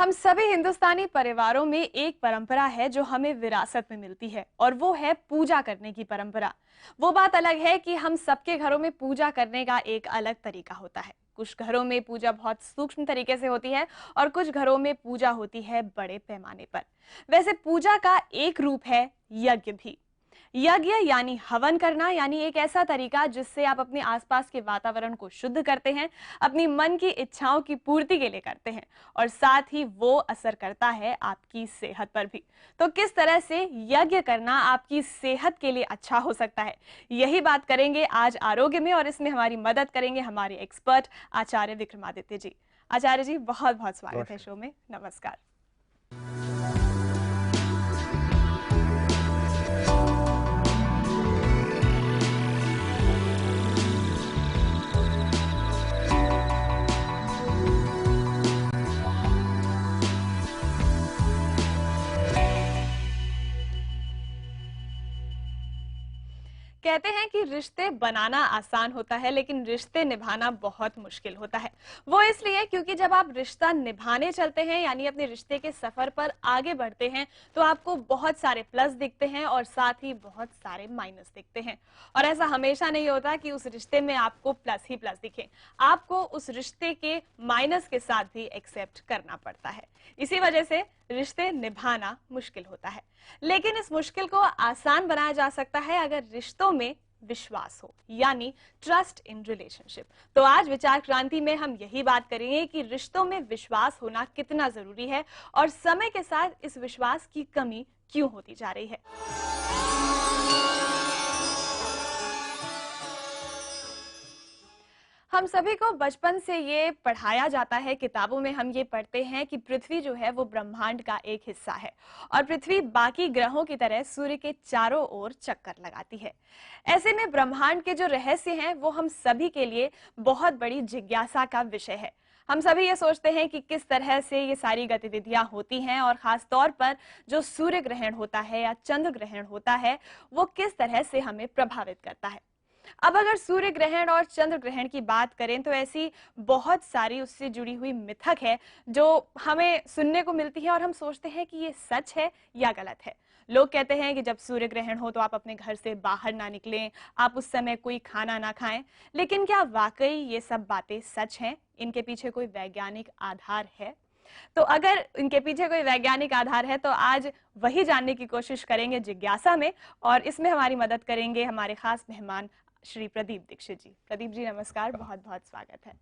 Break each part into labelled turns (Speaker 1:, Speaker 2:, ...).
Speaker 1: हम सभी हिंदुस्तानी परिवारों में एक परंपरा है जो हमें विरासत में मिलती है और वो है पूजा करने की परंपरा। वो बात अलग है कि हम सबके घरों में पूजा करने का एक अलग तरीका होता है। कुछ घरों में पूजा बहुत सूक्ष्म तरीके से होती है और कुछ घरों में पूजा होती है बड़े पैमाने पर। वैसे पूजा का एक रूप है यज्ञ भी। यज्ञ यानी हवन करना, यानी एक ऐसा तरीका जिससे आप अपने आसपास के वातावरण को शुद्ध करते हैं, अपनी मन की इच्छाओं की पूर्ति के लिए करते हैं और साथ ही वो असर करता है आपकी सेहत पर भी। तो किस तरह से यज्ञ करना आपकी सेहत के लिए अच्छा हो सकता है, यही बात करेंगे आज आरोग्य में और इसमें हमारी मदद करेंगे हमारे एक्सपर्ट आचार्य विक्रमादित्य जी। आचार्य जी, बहुत बहुत स्वागत है शो में। नमस्कार। कहते हैं कि रिश्ते बनाना आसान होता है लेकिन रिश्ते निभाना बहुत मुश्किल होता है। वो इसलिए क्योंकि जब आप रिश्ता निभाने चलते हैं, यानी अपने रिश्ते के सफर पर आगे बढ़ते हैं, तो आपको बहुत सारे प्लस दिखते हैं और साथ ही बहुत सारे माइनस दिखते हैं। और ऐसा हमेशा नहीं होता कि उस रिश्ते में आपको प्लस ही प्लस दिखे, आपको उस रिश्ते के माइनस के साथ भी एक्सेप्ट करना पड़ता है। इसी वजह से रिश्ते निभाना मुश्किल होता है, लेकिन इस मुश्किल को आसान बनाया जा सकता है अगर रिश्तों में विश्वास हो, यानी ट्रस्ट इन रिलेशनशिप। तो आज विचार क्रांति में हम यही बात करेंगे कि रिश्तों में विश्वास होना कितना जरूरी है और समय के साथ इस विश्वास की कमी क्यों होती जा रही है। हम सभी को बचपन से ये पढ़ाया जाता है, किताबों में हम ये पढ़ते हैं कि पृथ्वी जो है वो ब्रह्मांड का एक हिस्सा है और पृथ्वी बाकी ग्रहों की तरह सूर्य के चारों ओर चक्कर लगाती है। ऐसे में ब्रह्मांड के जो रहस्य हैं वो हम सभी के लिए बहुत बड़ी जिज्ञासा का विषय है। हम सभी ये सोचते हैं कि किस तरह से ये सारी गतिविधियां होती हैं और खास तौर पर जो सूर्य ग्रहण होता है या चंद्र ग्रहण होता है वो किस तरह से हमें प्रभावित करता है। अब अगर सूर्य ग्रहण और चंद्र ग्रहण की बात करें तो ऐसी बहुत सारी उससे जुड़ी हुई मिथक है जो हमें सुनने को मिलती है और हम सोचते हैं कि ये सच है या गलत है। लोग कहते हैं कि जब सूर्य ग्रहण हो तो आप अपने घर से बाहर ना निकलें, आप उस समय कोई खाना ना खाएं। लेकिन क्या वाकई ये सब बातें सच हैं? इनके पीछे कोई वैज्ञानिक आधार है? तो अगर इनके पीछे कोई वैज्ञानिक आधार है तो आज वही जानने की कोशिश करेंगे जिज्ञासा में, और इसमें हमारी मदद करेंगे हमारे खास मेहमान श्री प्रदीप दीक्षित जी। प्रदीप जी नमस्कार, बहुत बहुत स्वागत है।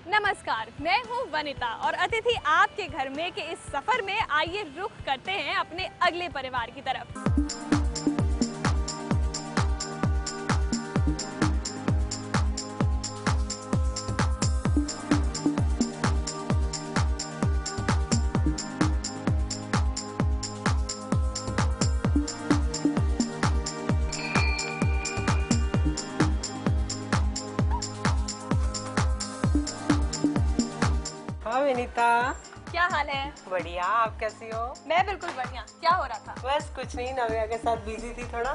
Speaker 1: नमस्कार, मैं हूं वनिता और अतिथि आपके घर में के इस सफर में आइए रुख करते हैं अपने अगले परिवार की तरफ।
Speaker 2: विनीता,
Speaker 1: क्या हाल है?
Speaker 2: बढ़िया, आप कैसी हो?
Speaker 1: मैं बिल्कुल बढ़िया। क्या हो रहा था?
Speaker 2: बस कुछ नहीं, नव्या के साथ बिजी थी थोड़ा।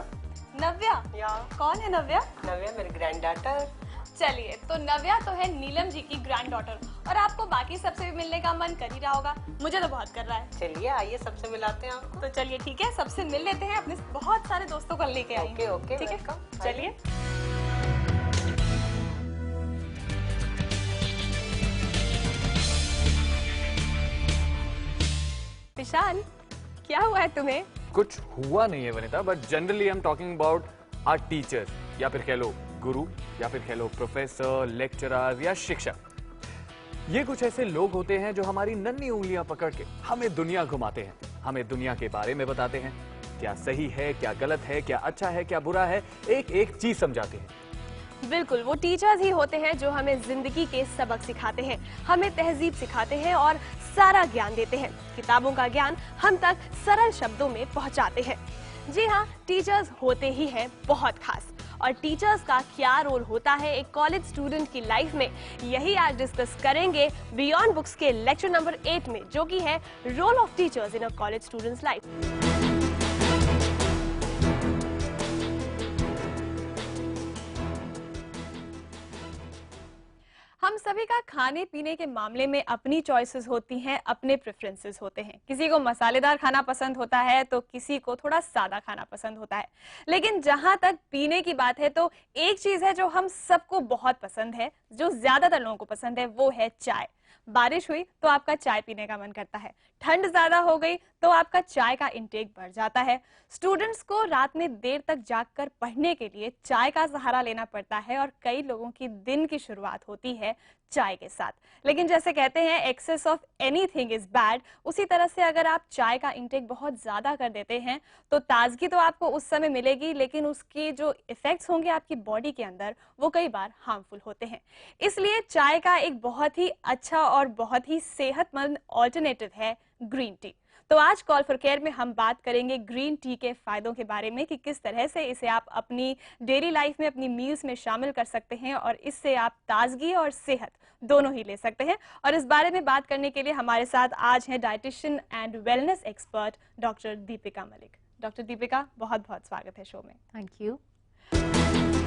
Speaker 1: नव्या?
Speaker 2: या
Speaker 1: कौन है नव्या?
Speaker 2: नव्या मेरी ग्रैंड डॉटर।
Speaker 1: चलिए, तो नव्या तो है नीलम जी की ग्रैंड डॉटर और आपको बाकी सबसे भी मिलने का मन कर ही रहा होगा। मुझे तो बहुत कर रहा है।
Speaker 2: चलिए आइए सबसे मिलाते हैं आपको।
Speaker 1: तो चलिए ठीक है, सबसे मिल लेते हैं, अपने बहुत सारे दोस्तों को लेके आएंगे।
Speaker 2: ओके,
Speaker 1: ठीक है, चलिए। विशाल, क्या हुआ है तुम्हें?
Speaker 3: कुछ हुआ नहीं है Vanita, but generally I am talking about our teacher, या फिर कह लो गुरु, या फिर कह लो प्रोफेसर, लेक्चरर या शिक्षक। ये कुछ ऐसे लोग होते हैं जो हमारी नन्ही उंगलियां पकड़ के हमें दुनिया घुमाते हैं, हमें दुनिया के बारे में बताते हैं, क्या सही है, क्या गलत है, क्या अच्छा है, क्या बुरा है, एक एक चीज समझाते हैं।
Speaker 1: बिल्कुल, वो टीचर्स ही होते हैं जो हमें जिंदगी के सबक सिखाते हैं, हमें तहजीब सिखाते हैं और सारा ज्ञान देते हैं। किताबों का ज्ञान हम तक सरल शब्दों में पहुंचाते हैं। जी हाँ, टीचर्स होते ही हैं बहुत खास। और टीचर्स का क्या रोल होता है एक कॉलेज स्टूडेंट की लाइफ में, यही आज डिस्कस करेंगे बियॉन्ड बुक्स के लेक्चर नंबर 8 में, जो कि है role of teachers in a college student's life. हम सभी का खाने पीने के मामले में अपनी चॉइसेस होती हैं, अपने प्रेफरेंसेस होते हैं। किसी को मसालेदार खाना पसंद होता है तो किसी को थोड़ा सादा खाना पसंद होता है। लेकिन जहां तक पीने की बात है तो एक चीज है जो हम सबको बहुत पसंद है, जो ज्यादातर लोगों को पसंद है, वो है चाय। बारिश हुई तो आपका चाय पीने का मन करता है, ठंड ज्यादा हो गई तो आपका चाय का इंटेक बढ़ जाता है। स्टूडेंट्स को रात में देर तक जागकर पढ़ने के लिए चाय का सहारा लेना पड़ता है और कई लोगों की दिन की शुरुआत होती है चाय के साथ। लेकिन जैसे कहते हैं excess of anything is bad, उसी तरह से अगर आप चाय का इंटेक बहुत ज्यादा कर देते हैं तो ताजगी तो आपको उस समय मिलेगी, लेकिन उसके जो इफेक्ट्स होंगे आपकी बॉडी के अंदर वो कई बार हार्मफुल होते हैं। इसलिए चाय का एक बहुत ही अच्छा और बहुत ही सेहतमंद ऑल्टरनेटिव है ग्रीन टी। तो आज कॉल फॉर केयर में हम बात करेंगे ग्रीन टी के फायदों के बारे में कि किस तरह से इसे आप अपनी डेली लाइफ में, अपनी मील्स में शामिल कर सकते हैं और इससे आप ताजगी और सेहत दोनों ही ले सकते हैं। और इस बारे में बात करने के लिए हमारे साथ आज हैं dietitian and wellness expert doctor Deepika Malik. Doctor Deepika, बहुत बहुत स्वागत है शो में।
Speaker 4: Thank you.